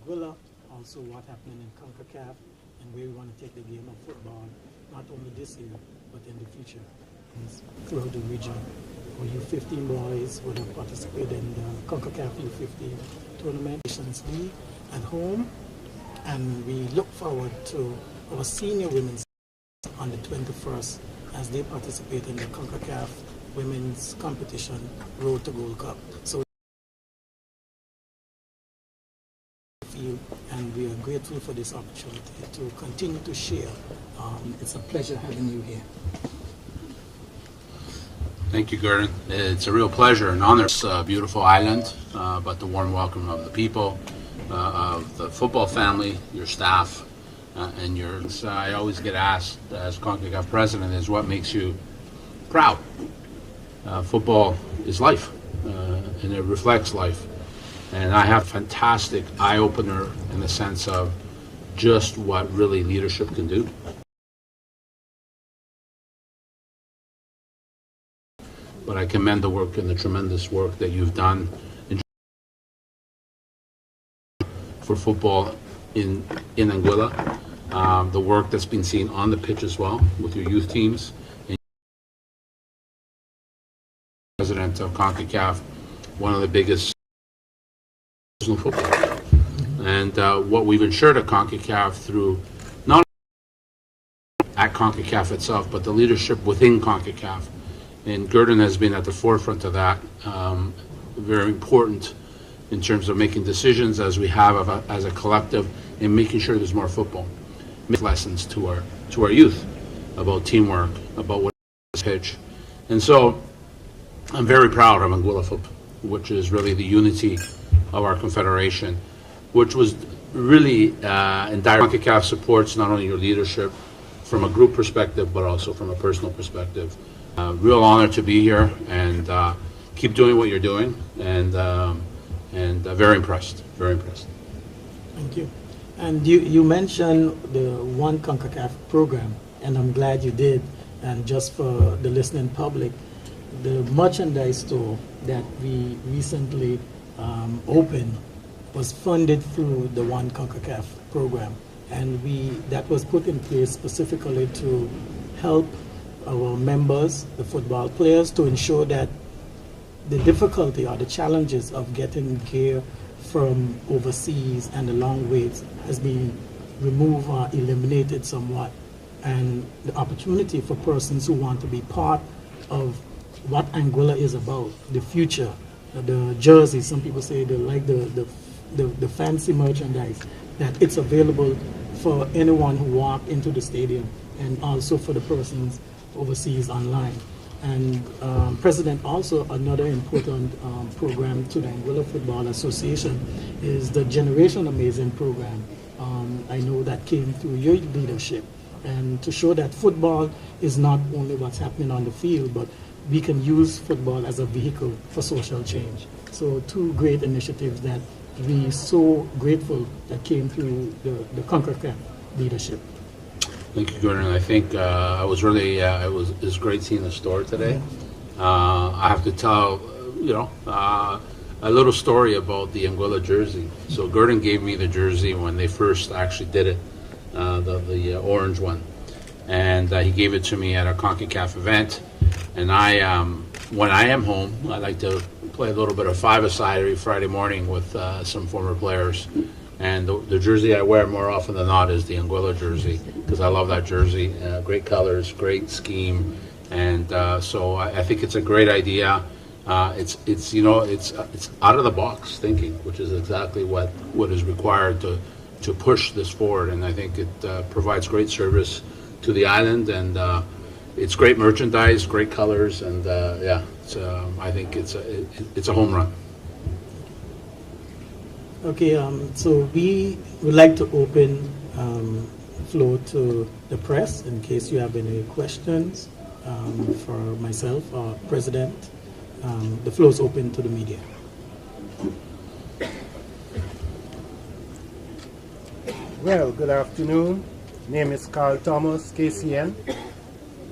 Anguilla, also what happening in CONCACAF, and where we want to take the game of football, not only this year, but in the future. Throughout the region, our U15 boys would have participated in the CONCACAF U15 tournament, Nations League at home, and we look forward to our senior women's on the 21st as they participate in the CONCACAF women's competition Road to Gold Cup. So and we are grateful for this opportunity to continue to share. It's a pleasure having you here. Thank you, Gordon. It's a real pleasure and honor. It's a beautiful island, but the warm welcome of the people, of the football family, your staff, and yours. I always get asked as CONCACAF president is what makes you proud. Football is life, and it reflects life. And I have a fantastic eye-opener in the sense of just what really leadership can do. But I commend the work and the tremendous work that you've done for football in Anguilla. The work that's been seen on the pitch as well with your youth teams. And president of CONCACAF, one of the biggest football. And what we've ensured at CONCACAF through not only at CONCACAF itself, but the leadership within CONCACAF. And Gordon has been at the forefront of that, very important in terms of making decisions as we have as a collective and making sure there's more football. Make lessons to our youth about teamwork, about what is pitch. And so I'm very proud of Anguilla football, which is really the unity of our confederation, which was really in direct. CONCACAF supports not only your leadership from a group perspective, but also from a personal perspective. Real honor to be here, and keep doing what you're doing, and very impressed, very impressed. Thank you. And you mentioned the One CONCACAF program, and I'm glad you did. And just for the listening public, the merchandise store that we recently opened was funded through the One CONCACAF program, and that was put in place specifically to help our members, the football players, to ensure that the difficulty or the challenges of getting gear from overseas and the long waits has been removed or eliminated somewhat, and the opportunity for persons who want to be part of what Anguilla is about, the future. The jerseys, some people say they like the fancy merchandise, that it's available for anyone who walk into the stadium, and also for the persons overseas online. And President, also another important program to the Anguilla Football Association is the Generation Amazing program. I know that came through your leadership, and to show that football is not only what's happening on the field, but we can use football as a vehicle for social change. So two great initiatives that we're so grateful that came through the CONCACAF leadership. Thank you, Gordon. I think it was great seeing the store today. I have to tell, a little story about the Anguilla jersey. So Gordon gave me the jersey when they first actually did it, the orange one, and he gave it to me at a CONCACAF event. And when I am home, I like to play a little bit of five-a-side every Friday morning with some former players. And the jersey I wear more often than not is the Anguilla jersey, because I love that jersey. Great colors, great scheme, and so I think it's a great idea. It's out of the box thinking, which is exactly what is required to push this forward. And I think it provides great service to the island, and it's great merchandise, great colors, and I think it's a home run. Okay, so we would like to open floor to the press in case you have any questions for myself or President. The floor is open to the media. Well, good afternoon. Name is Carl Thomas, KCN,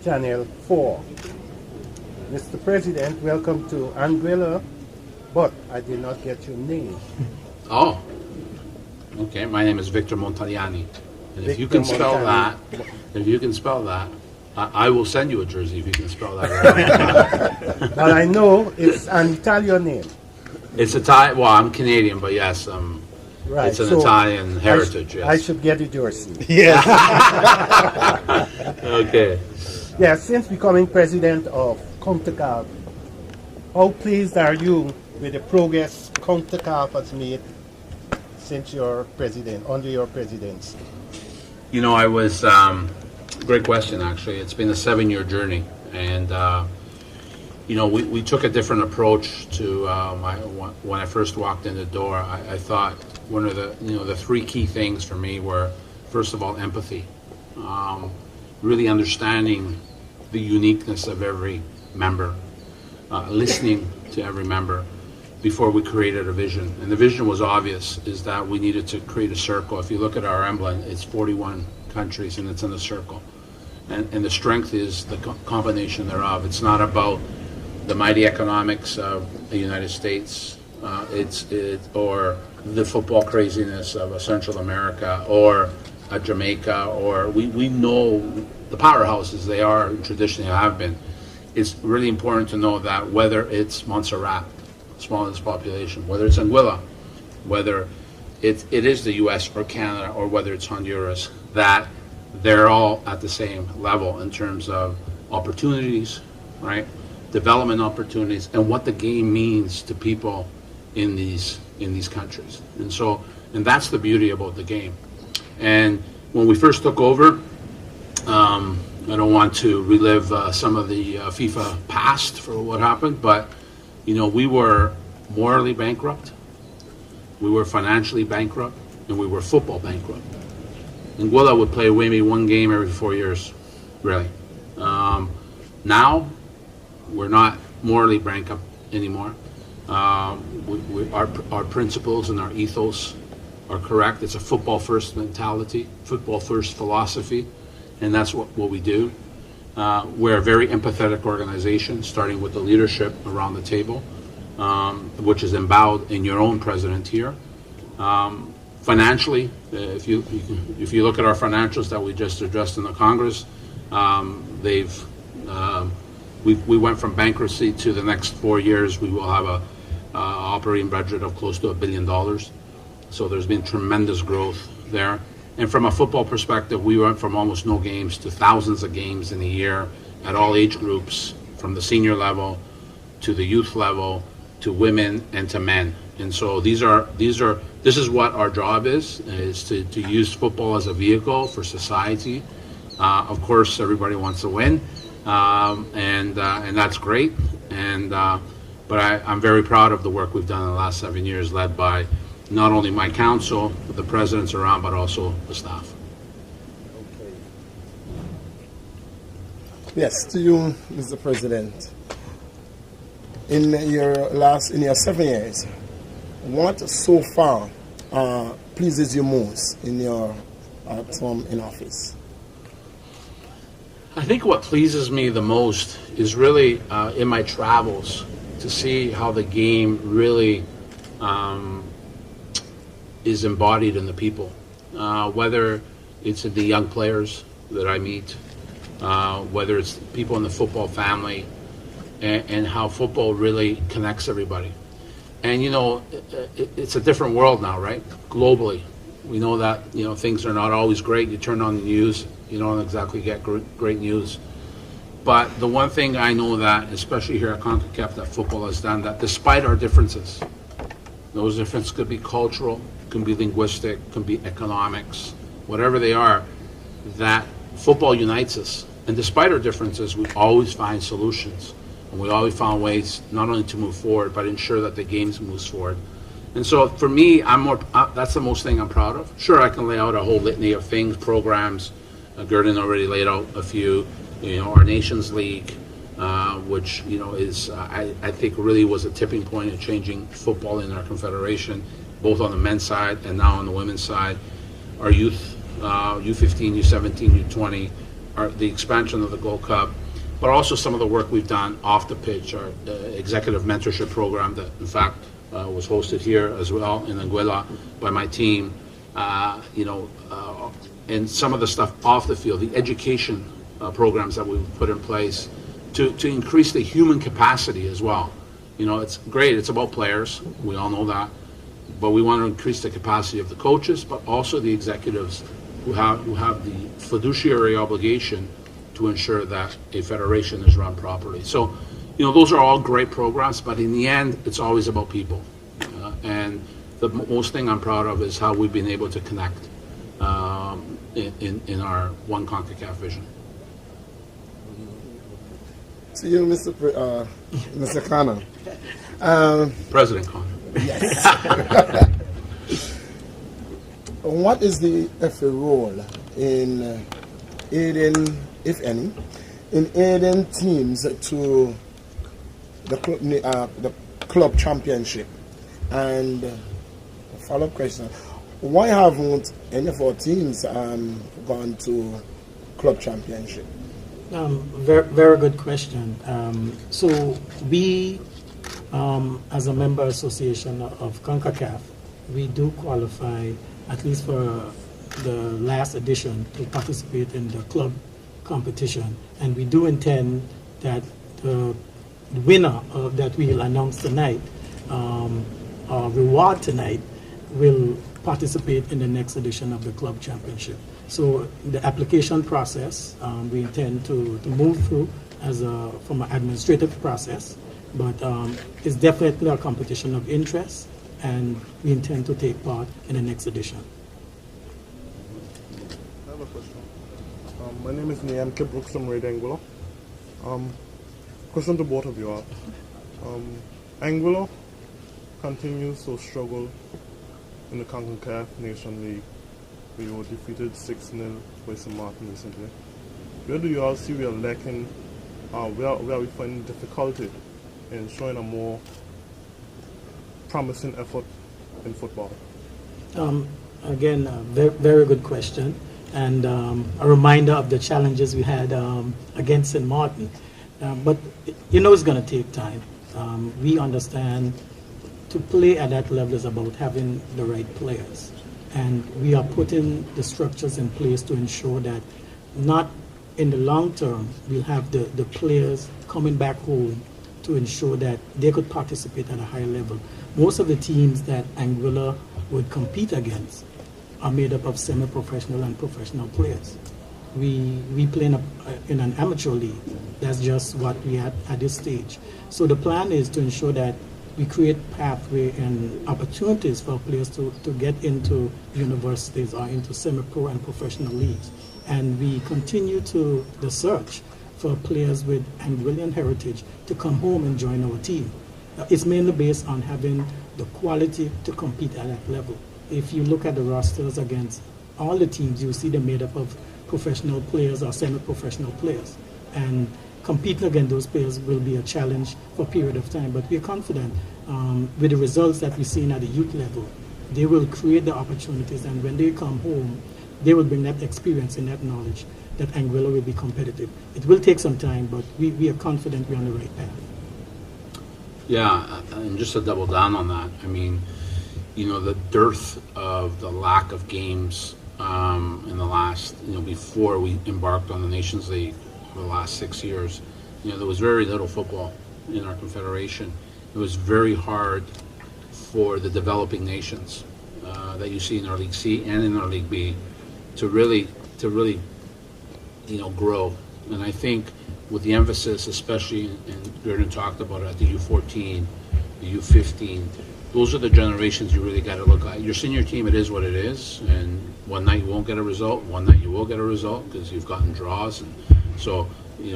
Channel 4. Mr. President, welcome to Anguilla, but I did not get your name. Oh, Okay, my name is Victor Montagliani. And if you Victor can spell that, Montagliani. I will send you a jersey if you can spell that right. But I know it's an Italian name. It's Italian. Well, I'm Canadian, but yes, Right. it's an so Italian heritage. I Yes. should get a jersey. Okay. Yeah, since becoming president of CONCACAF, how pleased are you with the progress CONCACAF has made since your president, under your presidency? You know, I was, great question, actually. It's been a 7-year journey. And, you know, we took a different approach to, when I first walked in the door. I thought one of the 3 key things for me were, first of all, empathy. Really understanding the uniqueness of every member, listening to every member before we created a vision. And the vision was obvious, is that we needed to create a circle. If you look at our emblem, it's 41 countries and it's in a circle. And the strength is the combination thereof. It's not about the mighty economics of the United States, or the football craziness of Central America or Jamaica, or we know the powerhouses they are and traditionally have been. It's really important to know that whether it's Montserrat, smallest population, whether it's Anguilla, whether it is the U.S. or Canada, or whether it's Honduras, that they're all at the same level in terms of opportunities, right? Development opportunities, and what the game means to people in these countries. And that's the beauty about the game. And when we first took over, I don't want to relive some of the FIFA past for what happened, but you know, we were morally bankrupt, we were financially bankrupt, and we were football bankrupt. Anguilla would play maybe 1 game every 4 years, really. Now, we're not morally bankrupt anymore. Our principles and our ethos are correct. It's a football-first mentality, football-first philosophy, and that's what we do. We're a very empathetic organization, starting with the leadership around the table, which is emboweled in your own president here. Financially, if you look at our financials that we just addressed in the Congress, we went from bankruptcy to the next 4 years. We will have a operating budget of close to $1 billion. So there's been tremendous growth there. And from a football perspective, we went from almost no games to thousands of games in a year at all age groups, from the senior level to the youth level to women and to men. And so this is what our job is to use football as a vehicle for society. Of course, everybody wants to win, and that's great. But I'm very proud of the work we've done in the last 7 years, led by not only my council, the presidents around, but also the staff. Yes, to you, Mr. President. In your 7 years, what so far pleases you most in your term in office? I think what pleases me the most is really in my travels to see how the game really is embodied in the people, whether it's in the young players that I meet, whether it's people in the football family, and how football really connects everybody. And you know, it's a different world now, right? Globally, we know that things are not always great. You turn on the news, you don't exactly get great news. But the one thing I know that, especially here at CONCACAF, that football has done, that despite our differences, those differences could be cultural, can be linguistic, can be economics, whatever they are, that football unites us. And despite our differences, we always find solutions. And we always found ways not only to move forward, but ensure that the game moves forward. And so for me, that's the most thing I'm proud of. Sure, I can lay out a whole litany of things, programs. Gordon already laid out a few. Our Nations League, which is I think really was a tipping point in changing football in our confederation, both on the men's side and now on the women's side. Our youth, U15, U17, U20, the expansion of the Gold Cup, but also some of the work we've done off the pitch, our executive mentorship program that in fact was hosted here as well in Anguilla by my team, and some of the stuff off the field, the education programs that we've put in place to increase the human capacity as well. It's great. It's about players. We all know that. But we want to increase the capacity of the coaches, but also the executives who have the fiduciary obligation to ensure that a federation is run properly. So, those are all great programs, but in the end, it's always about people. And the most thing I'm proud of is how we've been able to connect in our one CONCACAF vision. To you, Mr. Connor. President Connor. Yes. What is the FA role in aiding, if any, in aiding teams to the club championship? And a follow-up question: why haven't any of our teams gone to club championship? Very good question. So we, as a member association of CONCACAF, we do qualify, at least for the last edition, to participate in the club competition. And we do intend that the winner that we'll announce tonight, reward tonight, will participate in the next edition of the club championship. So the application process, we intend to move through from an administrative process, but it's definitely a competition of interest, and we intend to take part in the next edition. I have a question. My name is Niam Kibrooks from Red Anguilla. Question to both of you all. Anguilla continues to struggle in the CONCACAF Nation League. We were defeated 6-0 by St. Martin recently. Where do you all see we are lacking, where are we finding difficulty in showing a more promising effort in football? Again, very good question, and a reminder of the challenges we had against St. Martin. But it's going to take time. We understand to play at that level is about having the right players. And we are putting the structures in place to ensure that not in the long term, we'll have the players coming back home to ensure that they could participate at a higher level. Most of the teams that Anguilla would compete against are made up of semi-professional and professional players. We play in an amateur league. That's just what we have at this stage. So the plan is to ensure that we create pathway and opportunities for players to get into universities or into semi-pro and professional leagues. And we continue the search for players with Anguillan heritage to come home and join our team. It's mainly based on having the quality to compete at that level. If you look at the rosters against all the teams, you see they're made up of professional players or semi-professional players. And competing against those players will be a challenge for a period of time, but we're confident with the results that we've seen at the youth level, they will create the opportunities, and when they come home, they will bring that experience and that knowledge that Anguilla will be competitive. It will take some time, but we are confident we're on the right path. Yeah, and just to double down on that, I mean, the dearth of the lack of games in the last, before we embarked on the Nations League for the last 6 years, there was very little football in our confederation. It was very hard for the developing nations that you see in our League C and in our League B to really grow. And I think with the emphasis, especially, and Gordon talked about it, at the U14, the U15, those are the generations you really got to look at. Your senior team, it is what it is, and one night you won't get a result, one night you will get a result because you've gotten draws, and so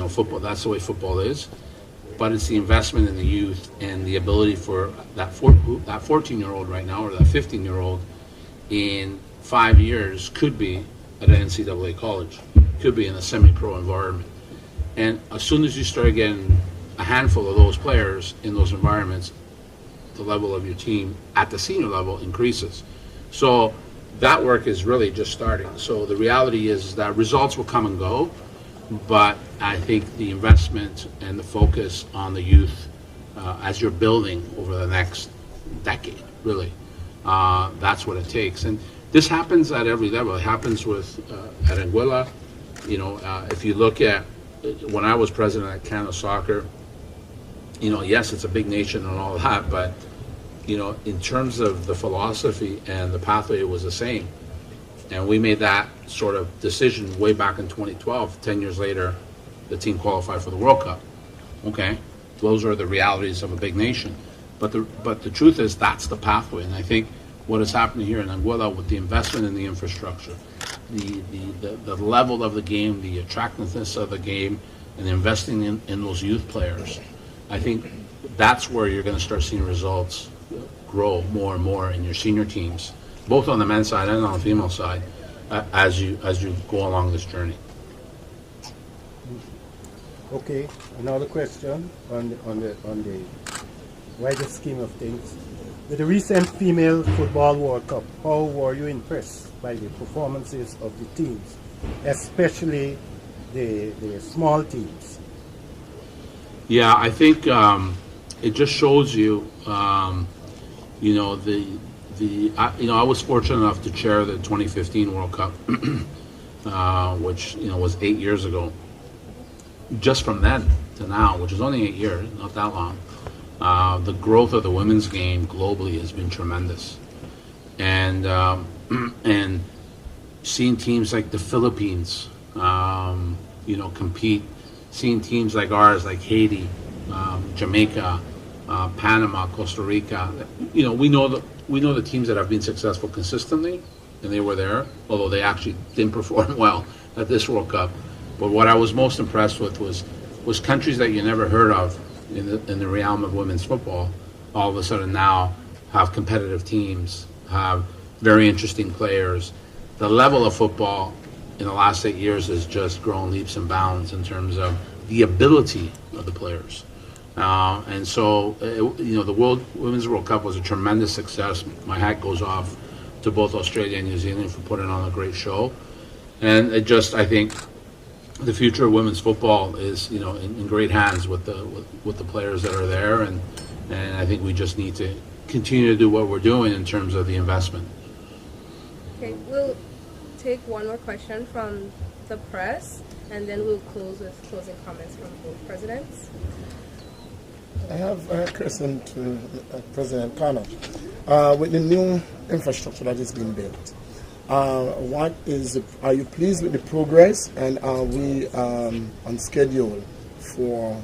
football. That's the way football is. But it's the investment in the youth and the ability for that 14-year-old right now, or that 15-year-old, in 5 years could be at an NCAA college, could be in a semi-pro environment. And as soon as you start getting a handful of those players in those environments, the level of your team at the senior level increases. So that work is really just starting. So the reality is that results will come and go, but I think the investment and the focus on the youth as you're building over the next decade, really, that's what it takes. And This happens at every level. It happens with at Anguilla. If you look at when I was president at Canada Soccer, yes, it's a big nation and all that, but in terms of the philosophy and the pathway, it was the same. And we made that sort of decision way back in 2012. 10 years later, the team qualified for the World Cup. Okay, those are the realities of a big nation. But the truth is that's the pathway. And I think what is happening here in Anguilla with the investment in the infrastructure, the level of the game, the attractiveness of the game, and investing in those youth players, I think that's where you're going to start seeing results grow more and more in your senior teams, both on the men's side and on the female side, as you go along this journey. Okay, another question on the wider scheme of things. With the recent female football World Cup, how were you impressed by the performances of the teams, especially the small teams? Yeah, I think it just shows you, I was fortunate enough to chair the 2015 World Cup, which was 8 years ago. Just from then to now, which is only 8 years, not that long, the growth of the women's game globally has been tremendous, and seeing teams like the Philippines, compete, seeing teams like ours, like Haiti, Jamaica, Panama, Costa Rica, we know the teams that have been successful consistently, and they were there, although they actually didn't perform well at this World Cup. But what I was most impressed with was countries that you never heard of in the realm of women's football, all of a sudden now have competitive teams, have very interesting players. The level of football in the last 8 years has just grown leaps and bounds in terms of the ability of the players. And so, the Women's World Cup was a tremendous success. My hat goes off to both Australia and New Zealand for putting on a great show. And I think the future of women's football is, in great hands with the players that are there, and I think we just need to continue to do what we're doing in terms of the investment. Okay, we'll take one more question from the press, and then we'll close with closing comments from both presidents. I have a question to President Connor. With the new infrastructure that is being built, are you pleased with the progress, and are we on schedule for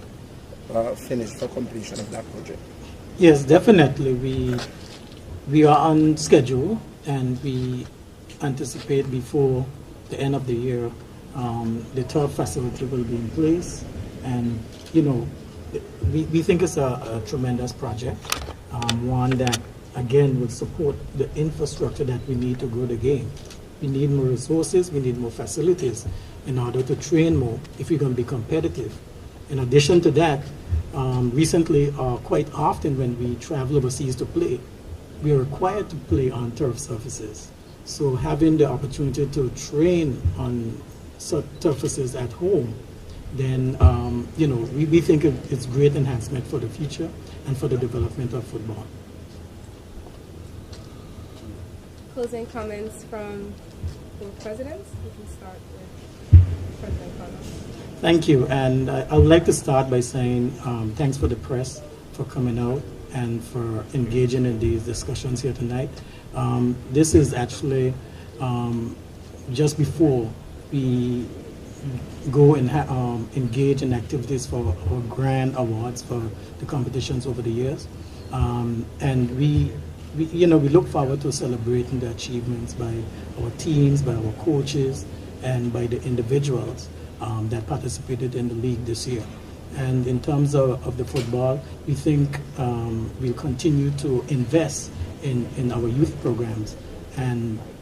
completion of that project? Yes, definitely. We are on schedule, and we anticipate before the end of the year the turf facility will be in place, and we think it's a tremendous project, one that again will support the infrastructure that we need to grow the game. We need more resources, we need more facilities in order to train more if we're going to be competitive. In addition to that, recently, quite often when we travel overseas to play, we are required to play on turf surfaces. So having the opportunity to train on surfaces at home, then we think it's great enhancement for the future and for the development of football. Closing comments from both presidents. We can start with President Connor. Thank you, and I would like to start by saying thanks for the press for coming out and for engaging in these discussions here tonight. This is actually just before we go and engage in activities for our grand awards for the competitions over the years, and we look forward to celebrating the achievements by our teams, by our coaches, and by the individuals that participated in the league this year. And in terms of the football, we think we'll continue to invest in our youth programs,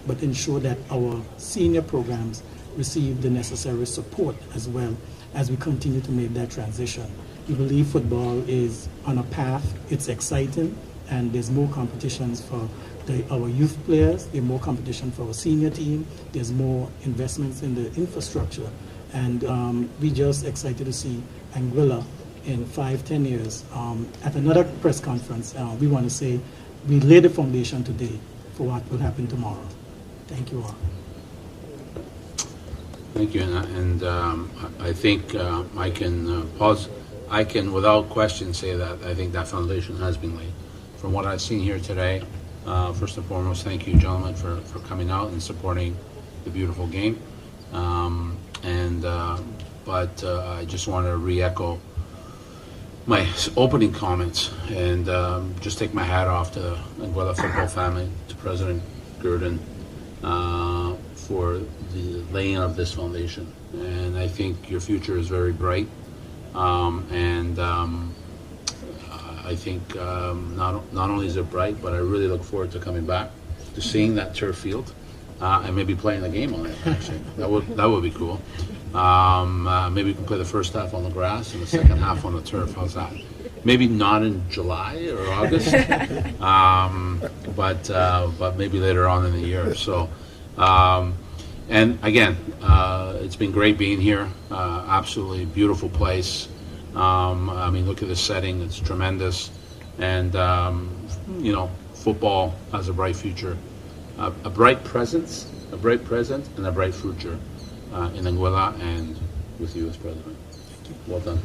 but ensure that our senior programs receive the necessary support as well as we continue to make that transition. We believe football is on a path, it's exciting, and there's more competitions for our youth players, there's more competition for our senior team, there's more investments in the infrastructure, and we're just excited to see Anguilla in 5-10 years. At another press conference, we want to say we laid the foundation today for what will happen tomorrow. Thank you all. Thank you, and I think I can pause. I can, without question, say that I think that foundation has been laid. From what I've seen here today, first and foremost, thank you, gentlemen, for coming out and supporting the beautiful game. But I just want to re-echo my opening comments and just take my hat off to the Anguilla football family, to President Gurdon, for the laying of this foundation. And I think your future is very bright. I think not only is it bright, but I really look forward to coming back, to seeing that turf field, and maybe playing the game on it, actually. That would be cool. Maybe we can play the first half on the grass and the second half on the turf. How's that? Maybe not in July or August, but maybe later on in the year. So, and again, it's been great being here. Absolutely beautiful place. I mean, look at the setting; it's tremendous. And football has a bright future, a bright present, and a bright future in Anguilla and with you as president. Well done.